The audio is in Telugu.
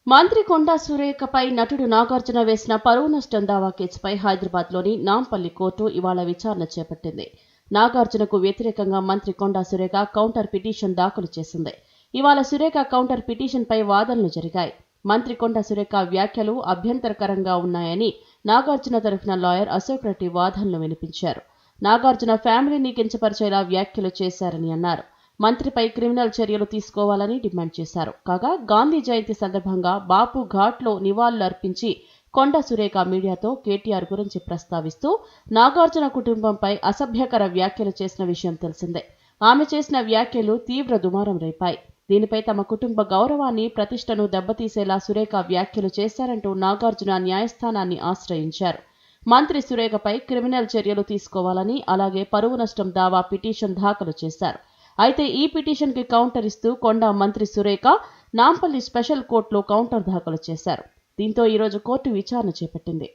మంత్రి కొండా సురేఖపై నటుడు నాగార్జున వేసిన పరువు నష్టం దావా కేసుపై హైదరాబాద్లోని నాంపల్లి కోర్టు ఇవాళ విచారణ చేపట్టింది. నాగార్జునకు వ్యతిరేకంగా మంత్రి కొండా సురేఖ కౌంటర్ పిటిషన్ దాఖలు చేసింది. ఇవాళ సురేఖ కౌంటర్ పిటిషన్పై వాదనలు జరిగాయి. మంత్రి కొండా సురేఖ వ్యాఖ్యలు అభ్యంతరకరంగా ఉన్నాయని నాగార్జున తరఫున లాయర్ అశోక్ రెడ్డి వాదనలు వినిపించారు. నాగార్జున ఫ్యామిలీని కించపరిచేలా వ్యాఖ్యలు చేశారని అన్నారు. మంత్రిపై క్రిమినల్ చర్యలు తీసుకోవాలని డిమాండ్ చేశారు. కాగా గాంధీ జయంతి సందర్భంగా బాపు ఘాట్లో నివాళులర్పించి కొండా సురేఖ మీడియాతో కేటీఆర్ గురించి ప్రస్తావిస్తూ నాగార్జున కుటుంబంపై అసభ్యకర వ్యాఖ్యలు చేసిన విషయం తెలిసిందే. ఆమె చేసిన వ్యాఖ్యలు తీవ్ర దుమారం రేపాయి. దీనిపై తమ కుటుంబ గౌరవాన్ని, ప్రతిష్టను దెబ్బతీసేలా సురేఖ వ్యాఖ్యలు చేశారంటూ నాగార్జున న్యాయస్థానాన్ని ఆశ్రయించారు. మంత్రి సురేఖపై క్రిమినల్ చర్యలు తీసుకోవాలని, అలాగే పరువు నష్టం దావా పిటిషన్ దాఖలు చేశారు. అయితే ఈ పిటిషన్కి కౌంటర్ ఇస్తూ కొండా మంత్రి సురేఖ నాంపల్లి స్పెషల్ కోర్టులో కౌంటర్ దాఖలు చేశారు. దీంతో ఈరోజు కోర్టు విచారణ చేపట్టింది.